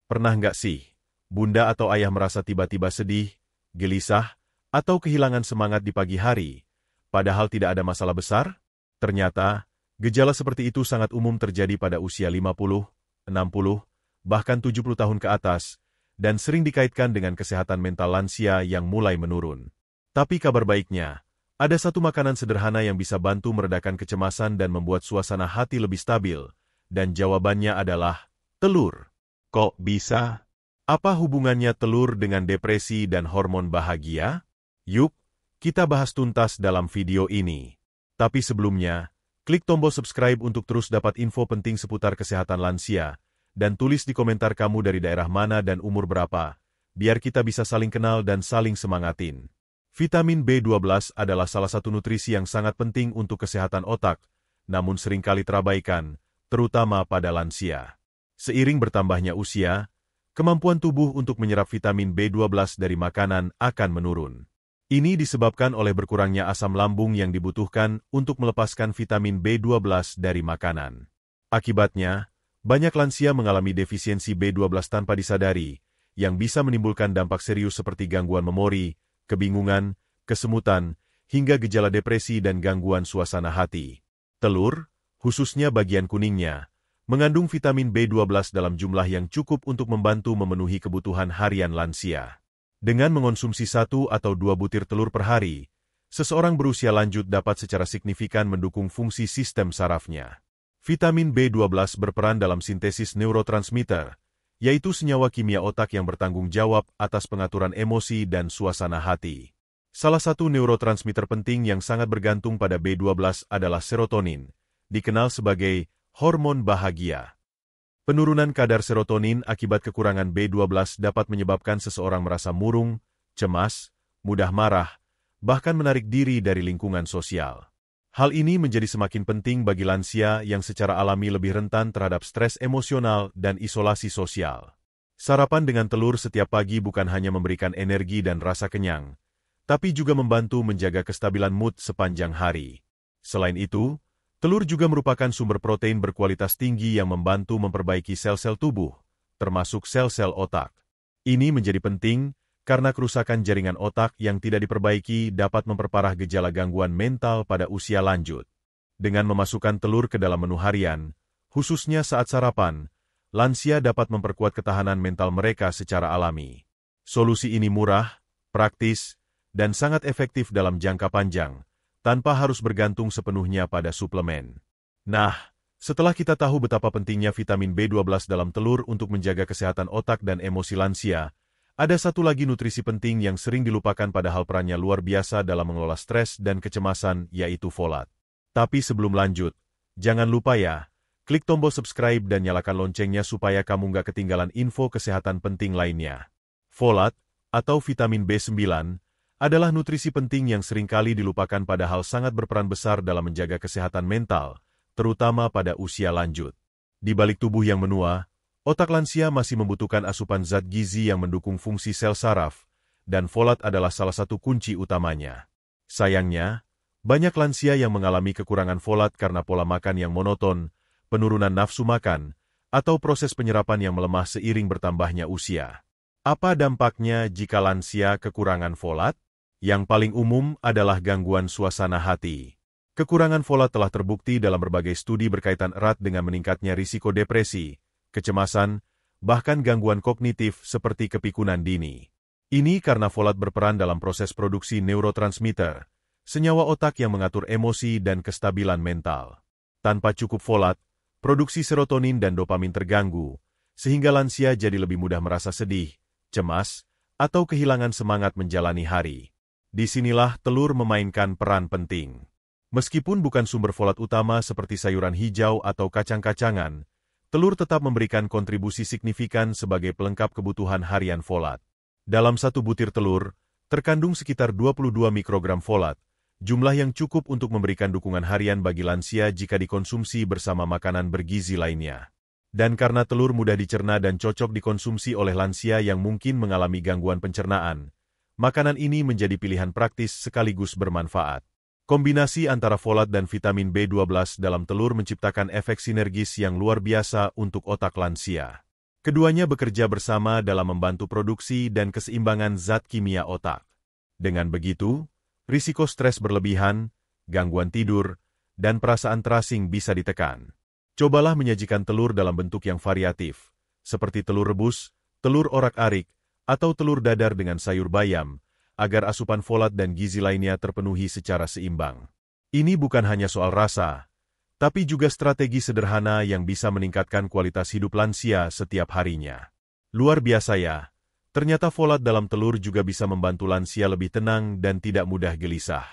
Pernah nggak sih, bunda atau ayah merasa tiba-tiba sedih, gelisah, atau kehilangan semangat di pagi hari, padahal tidak ada masalah besar? Ternyata, gejala seperti itu sangat umum terjadi pada usia 50, 60, bahkan 70 tahun ke atas, dan sering dikaitkan dengan kesehatan mental lansia yang mulai menurun. Tapi kabar baiknya, ada satu makanan sederhana yang bisa bantu meredakan kecemasan dan membuat suasana hati lebih stabil, dan jawabannya adalah telur. Kok bisa? Apa hubungannya telur dengan depresi dan hormon bahagia? Yuk, kita bahas tuntas dalam video ini. Tapi sebelumnya, klik tombol subscribe untuk terus dapat info penting seputar kesehatan lansia, dan tulis di komentar kamu dari daerah mana dan umur berapa, biar kita bisa saling kenal dan saling semangatin. Vitamin B12 adalah salah satu nutrisi yang sangat penting untuk kesehatan otak, namun seringkali terabaikan, terutama pada lansia. Seiring bertambahnya usia, kemampuan tubuh untuk menyerap vitamin B12 dari makanan akan menurun. Ini disebabkan oleh berkurangnya asam lambung yang dibutuhkan untuk melepaskan vitamin B12 dari makanan. Akibatnya, banyak lansia mengalami defisiensi B12 tanpa disadari, yang bisa menimbulkan dampak serius seperti gangguan memori, kebingungan, kesemutan, hingga gejala depresi dan gangguan suasana hati. Telur, khususnya bagian kuningnya, mengandung vitamin B12 dalam jumlah yang cukup untuk membantu memenuhi kebutuhan harian lansia. Dengan mengonsumsi 1 atau 2 butir telur per hari, seseorang berusia lanjut dapat secara signifikan mendukung fungsi sistem sarafnya. Vitamin B12 berperan dalam sintesis neurotransmitter, yaitu senyawa kimia otak yang bertanggung jawab atas pengaturan emosi dan suasana hati. Salah satu neurotransmitter penting yang sangat bergantung pada B12 adalah serotonin, dikenal sebagai hormon bahagia. Penurunan kadar serotonin akibat kekurangan B12 dapat menyebabkan seseorang merasa murung, cemas, mudah marah, bahkan menarik diri dari lingkungan sosial. Hal ini menjadi semakin penting bagi lansia yang secara alami lebih rentan terhadap stres emosional dan isolasi sosial. Sarapan dengan telur setiap pagi bukan hanya memberikan energi dan rasa kenyang, tapi juga membantu menjaga kestabilan mood sepanjang hari. Selain itu, telur juga merupakan sumber protein berkualitas tinggi yang membantu memperbaiki sel-sel tubuh, termasuk sel-sel otak. Ini menjadi penting karena kerusakan jaringan otak yang tidak diperbaiki dapat memperparah gejala gangguan mental pada usia lanjut. Dengan memasukkan telur ke dalam menu harian, khususnya saat sarapan, lansia dapat memperkuat ketahanan mental mereka secara alami. Solusi ini murah, praktis, dan sangat efektif dalam jangka panjang, tanpa harus bergantung sepenuhnya pada suplemen. Nah, setelah kita tahu betapa pentingnya vitamin B12 dalam telur untuk menjaga kesehatan otak dan emosi lansia, ada satu lagi nutrisi penting yang sering dilupakan padahal perannya luar biasa dalam mengelola stres dan kecemasan, yaitu folat. Tapi sebelum lanjut, jangan lupa ya, klik tombol subscribe dan nyalakan loncengnya supaya kamu nggak ketinggalan info kesehatan penting lainnya. Folat, atau vitamin B9, adalah nutrisi penting yang seringkali dilupakan padahal sangat berperan besar dalam menjaga kesehatan mental, terutama pada usia lanjut. Di balik tubuh yang menua, otak lansia masih membutuhkan asupan zat gizi yang mendukung fungsi sel saraf, dan folat adalah salah satu kunci utamanya. Sayangnya, banyak lansia yang mengalami kekurangan folat karena pola makan yang monoton, penurunan nafsu makan, atau proses penyerapan yang melemah seiring bertambahnya usia. Apa dampaknya jika lansia kekurangan folat? Yang paling umum adalah gangguan suasana hati. Kekurangan folat telah terbukti dalam berbagai studi berkaitan erat dengan meningkatnya risiko depresi, kecemasan, bahkan gangguan kognitif seperti kepikunan dini. Ini karena folat berperan dalam proses produksi neurotransmitter, senyawa otak yang mengatur emosi dan kestabilan mental. Tanpa cukup folat, produksi serotonin dan dopamin terganggu, sehingga lansia jadi lebih mudah merasa sedih, cemas, atau kehilangan semangat menjalani hari. Disinilah telur memainkan peran penting. Meskipun bukan sumber folat utama seperti sayuran hijau atau kacang-kacangan, telur tetap memberikan kontribusi signifikan sebagai pelengkap kebutuhan harian folat. Dalam satu butir telur, terkandung sekitar 22 mikrogram folat, jumlah yang cukup untuk memberikan dukungan harian bagi lansia jika dikonsumsi bersama makanan bergizi lainnya. Dan karena telur mudah dicerna dan cocok dikonsumsi oleh lansia yang mungkin mengalami gangguan pencernaan, makanan ini menjadi pilihan praktis sekaligus bermanfaat. Kombinasi antara folat dan vitamin B12 dalam telur menciptakan efek sinergis yang luar biasa untuk otak lansia. Keduanya bekerja bersama dalam membantu produksi dan keseimbangan zat kimia otak. Dengan begitu, risiko stres berlebihan, gangguan tidur, dan perasaan terasing bisa ditekan. Cobalah menyajikan telur dalam bentuk yang variatif, seperti telur rebus, telur orak-arik, atau telur dadar dengan sayur bayam, agar asupan folat dan gizi lainnya terpenuhi secara seimbang. Ini bukan hanya soal rasa, tapi juga strategi sederhana yang bisa meningkatkan kualitas hidup lansia setiap harinya. Luar biasa ya, ternyata folat dalam telur juga bisa membantu lansia lebih tenang dan tidak mudah gelisah.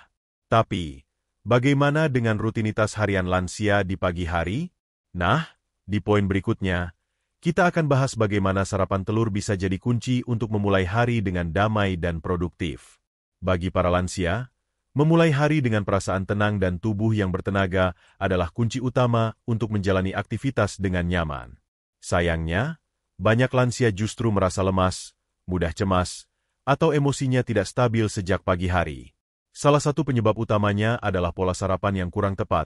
Tapi, bagaimana dengan rutinitas harian lansia di pagi hari? Nah, di poin berikutnya, kita akan bahas bagaimana sarapan telur bisa jadi kunci untuk memulai hari dengan damai dan produktif. Bagi para lansia, memulai hari dengan perasaan tenang dan tubuh yang bertenaga adalah kunci utama untuk menjalani aktivitas dengan nyaman. Sayangnya, banyak lansia justru merasa lemas, mudah cemas, atau emosinya tidak stabil sejak pagi hari. Salah satu penyebab utamanya adalah pola sarapan yang kurang tepat,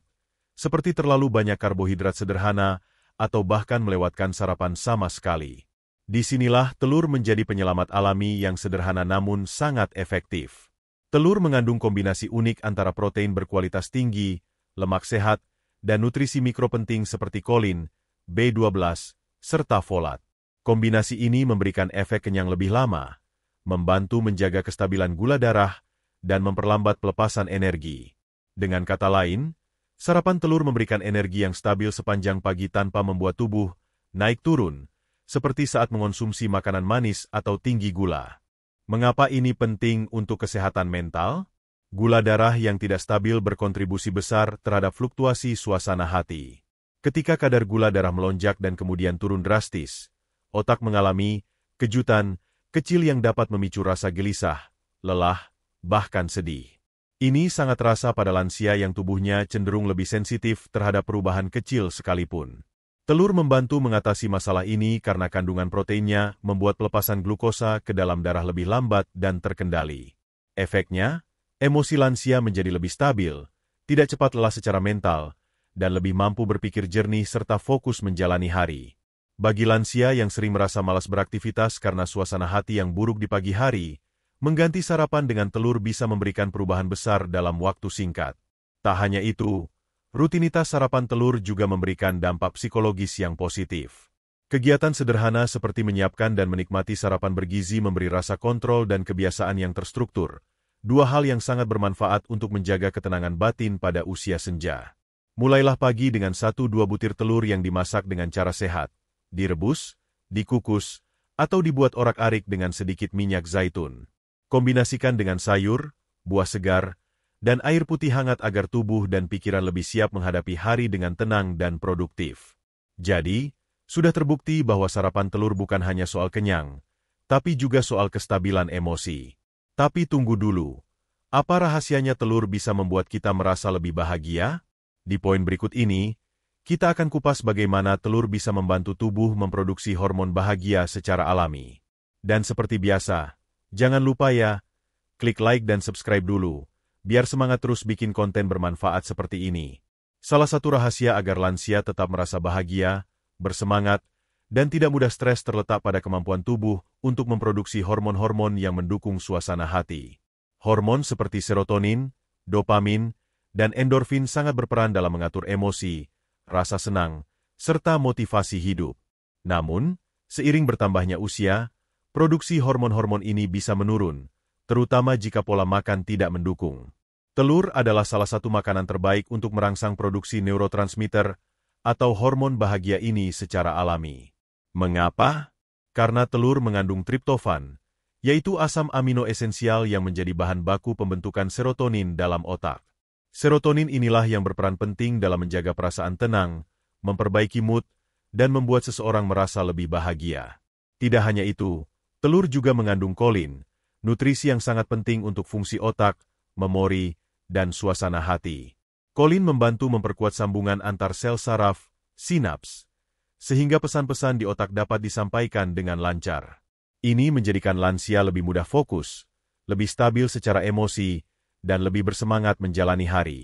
seperti terlalu banyak karbohidrat sederhana atau bahkan melewatkan sarapan sama sekali. Disinilah telur menjadi penyelamat alami yang sederhana namun sangat efektif. Telur mengandung kombinasi unik antara protein berkualitas tinggi, lemak sehat, dan nutrisi mikro penting seperti kolin, B12, serta folat. Kombinasi ini memberikan efek kenyang lebih lama, membantu menjaga kestabilan gula darah, dan memperlambat pelepasan energi. Dengan kata lain, sarapan telur memberikan energi yang stabil sepanjang pagi tanpa membuat tubuh naik turun, seperti saat mengonsumsi makanan manis atau tinggi gula. Mengapa ini penting untuk kesehatan mental? Gula darah yang tidak stabil berkontribusi besar terhadap fluktuasi suasana hati. Ketika kadar gula darah melonjak dan kemudian turun drastis, otak mengalami kejutan kecil yang dapat memicu rasa gelisah, lelah, bahkan sedih. Ini sangat terasa pada lansia yang tubuhnya cenderung lebih sensitif terhadap perubahan kecil sekalipun. Telur membantu mengatasi masalah ini karena kandungan proteinnya membuat pelepasan glukosa ke dalam darah lebih lambat dan terkendali. Efeknya, emosi lansia menjadi lebih stabil, tidak cepat lelah secara mental, dan lebih mampu berpikir jernih serta fokus menjalani hari. Bagi lansia yang sering merasa malas beraktivitas karena suasana hati yang buruk di pagi hari, mengganti sarapan dengan telur bisa memberikan perubahan besar dalam waktu singkat. Tak hanya itu, rutinitas sarapan telur juga memberikan dampak psikologis yang positif. Kegiatan sederhana seperti menyiapkan dan menikmati sarapan bergizi memberi rasa kontrol dan kebiasaan yang terstruktur, dua hal yang sangat bermanfaat untuk menjaga ketenangan batin pada usia senja. Mulailah pagi dengan 1-2 butir telur yang dimasak dengan cara sehat, direbus, dikukus, atau dibuat orak-arik dengan sedikit minyak zaitun. Kombinasikan dengan sayur, buah segar, dan air putih hangat agar tubuh dan pikiran lebih siap menghadapi hari dengan tenang dan produktif. Jadi, sudah terbukti bahwa sarapan telur bukan hanya soal kenyang, tapi juga soal kestabilan emosi. Tapi tunggu dulu, apa rahasianya telur bisa membuat kita merasa lebih bahagia? Di poin berikut ini, kita akan kupas bagaimana telur bisa membantu tubuh memproduksi hormon bahagia secara alami. Dan seperti biasa, jangan lupa ya, klik like dan subscribe dulu, biar semangat terus bikin konten bermanfaat seperti ini. Salah satu rahasia agar lansia tetap merasa bahagia, bersemangat, dan tidak mudah stres terletak pada kemampuan tubuh untuk memproduksi hormon-hormon yang mendukung suasana hati. Hormon seperti serotonin, dopamin, dan endorfin sangat berperan dalam mengatur emosi, rasa senang, serta motivasi hidup. Namun, seiring bertambahnya usia, produksi hormon-hormon ini bisa menurun, terutama jika pola makan tidak mendukung. Telur adalah salah satu makanan terbaik untuk merangsang produksi neurotransmitter atau hormon bahagia ini secara alami. Mengapa? Karena telur mengandung triptofan, yaitu asam amino esensial yang menjadi bahan baku pembentukan serotonin dalam otak. Serotonin inilah yang berperan penting dalam menjaga perasaan tenang, memperbaiki mood, dan membuat seseorang merasa lebih bahagia. Tidak hanya itu, telur juga mengandung kolin, nutrisi yang sangat penting untuk fungsi otak, memori, dan suasana hati. Kolin membantu memperkuat sambungan antar sel saraf, sinaps, sehingga pesan-pesan di otak dapat disampaikan dengan lancar. Ini menjadikan lansia lebih mudah fokus, lebih stabil secara emosi, dan lebih bersemangat menjalani hari.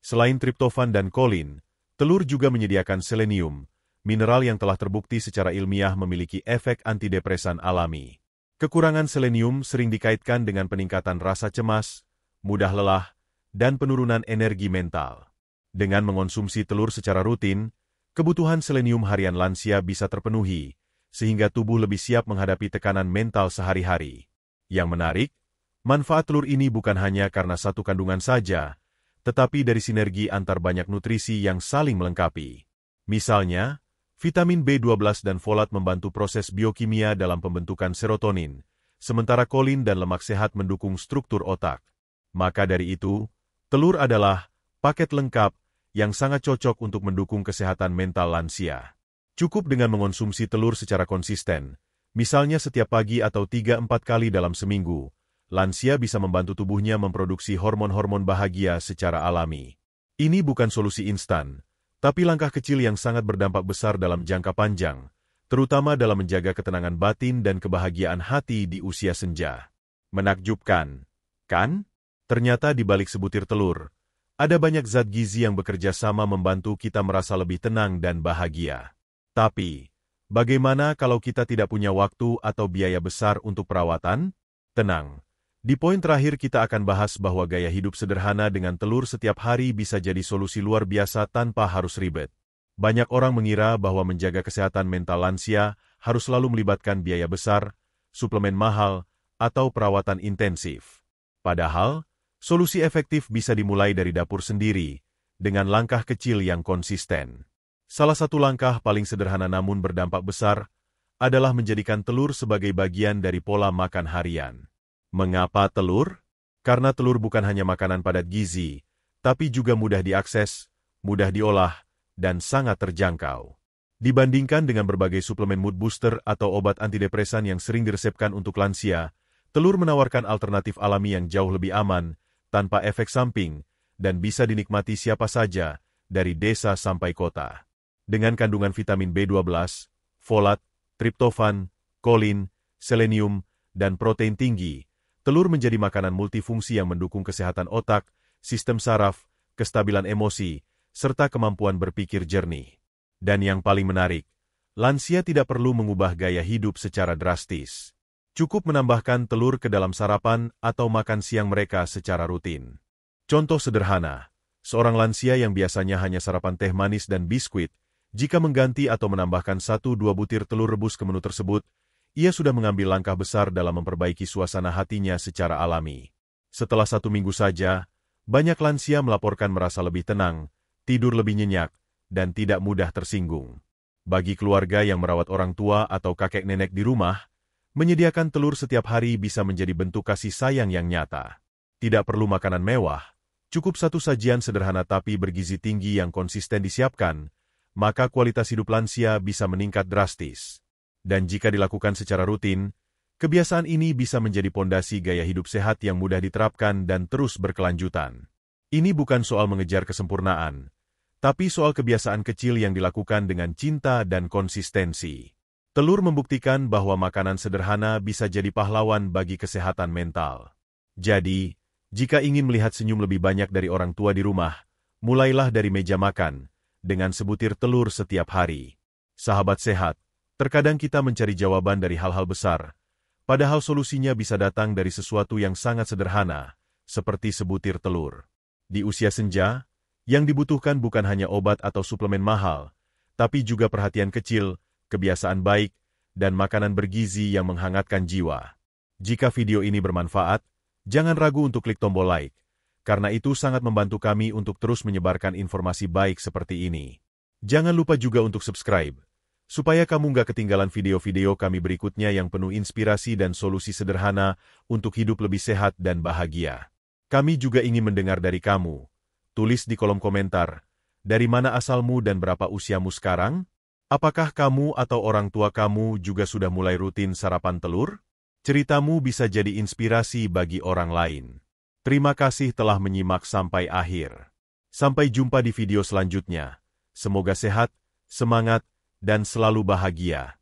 Selain triptofan dan kolin, telur juga menyediakan selenium, mineral yang telah terbukti secara ilmiah memiliki efek antidepresan alami. Kekurangan selenium sering dikaitkan dengan peningkatan rasa cemas, mudah lelah, dan penurunan energi mental. Dengan mengonsumsi telur secara rutin, kebutuhan selenium harian lansia bisa terpenuhi, sehingga tubuh lebih siap menghadapi tekanan mental sehari-hari. Yang menarik, manfaat telur ini bukan hanya karena satu kandungan saja, tetapi dari sinergi antar banyak nutrisi yang saling melengkapi. Misalnya, vitamin B12 dan folat membantu proses biokimia dalam pembentukan serotonin, sementara kolin dan lemak sehat mendukung struktur otak. Maka dari itu, telur adalah paket lengkap yang sangat cocok untuk mendukung kesehatan mental lansia. Cukup dengan mengonsumsi telur secara konsisten, misalnya setiap pagi atau 3-4 kali dalam seminggu, lansia bisa membantu tubuhnya memproduksi hormon-hormon bahagia secara alami. Ini bukan solusi instan, tapi langkah kecil yang sangat berdampak besar dalam jangka panjang, terutama dalam menjaga ketenangan batin dan kebahagiaan hati di usia senja. Menakjubkan, kan? Ternyata di balik sebutir telur, ada banyak zat gizi yang bekerja sama membantu kita merasa lebih tenang dan bahagia. Tapi, bagaimana kalau kita tidak punya waktu atau biaya besar untuk perawatan? Tenang. Di poin terakhir kita akan bahas bahwa gaya hidup sederhana dengan telur setiap hari bisa jadi solusi luar biasa tanpa harus ribet. Banyak orang mengira bahwa menjaga kesehatan mental lansia harus selalu melibatkan biaya besar, suplemen mahal, atau perawatan intensif. Padahal, solusi efektif bisa dimulai dari dapur sendiri, dengan langkah kecil yang konsisten. Salah satu langkah paling sederhana namun berdampak besar, adalah menjadikan telur sebagai bagian dari pola makan harian. Mengapa telur? Karena telur bukan hanya makanan padat gizi, tapi juga mudah diakses, mudah diolah, dan sangat terjangkau. Dibandingkan dengan berbagai suplemen mood booster atau obat antidepresan yang sering diresepkan untuk lansia, telur menawarkan alternatif alami yang jauh lebih aman, tanpa efek samping, dan bisa dinikmati siapa saja, dari desa sampai kota. Dengan kandungan vitamin B12, folat, triptofan, kolin, selenium, dan protein tinggi, telur menjadi makanan multifungsi yang mendukung kesehatan otak, sistem saraf, kestabilan emosi, serta kemampuan berpikir jernih. Dan yang paling menarik, lansia tidak perlu mengubah gaya hidup secara drastis. Cukup menambahkan telur ke dalam sarapan atau makan siang mereka secara rutin. Contoh sederhana, seorang lansia yang biasanya hanya sarapan teh manis dan biskuit, jika mengganti atau menambahkan 1-2 butir telur rebus ke menu tersebut, ia sudah mengambil langkah besar dalam memperbaiki suasana hatinya secara alami. Setelah 1 minggu saja, banyak lansia melaporkan merasa lebih tenang, tidur lebih nyenyak, dan tidak mudah tersinggung. Bagi keluarga yang merawat orang tua atau kakek nenek di rumah, menyediakan telur setiap hari bisa menjadi bentuk kasih sayang yang nyata. Tidak perlu makanan mewah, cukup satu sajian sederhana tapi bergizi tinggi yang konsisten disiapkan, maka kualitas hidup lansia bisa meningkat drastis. Dan jika dilakukan secara rutin, kebiasaan ini bisa menjadi pondasi gaya hidup sehat yang mudah diterapkan dan terus berkelanjutan. Ini bukan soal mengejar kesempurnaan, tapi soal kebiasaan kecil yang dilakukan dengan cinta dan konsistensi. Telur membuktikan bahwa makanan sederhana bisa jadi pahlawan bagi kesehatan mental. Jadi, jika ingin melihat senyum lebih banyak dari orang tua di rumah, mulailah dari meja makan, dengan sebutir telur setiap hari. Sahabat sehat, terkadang kita mencari jawaban dari hal-hal besar, padahal solusinya bisa datang dari sesuatu yang sangat sederhana, seperti sebutir telur. Di usia senja, yang dibutuhkan bukan hanya obat atau suplemen mahal, tapi juga perhatian kecil, kebiasaan baik, dan makanan bergizi yang menghangatkan jiwa. Jika video ini bermanfaat, jangan ragu untuk klik tombol like, karena itu sangat membantu kami untuk terus menyebarkan informasi baik seperti ini. Jangan lupa juga untuk subscribe, supaya kamu nggak ketinggalan video-video kami berikutnya yang penuh inspirasi dan solusi sederhana untuk hidup lebih sehat dan bahagia. Kami juga ingin mendengar dari kamu. Tulis di kolom komentar, dari mana asalmu dan berapa usiamu sekarang? Apakah kamu atau orang tua kamu juga sudah mulai rutin sarapan telur? Ceritamu bisa jadi inspirasi bagi orang lain. Terima kasih telah menyimak sampai akhir. Sampai jumpa di video selanjutnya. Semoga sehat, semangat, dan selalu bahagia.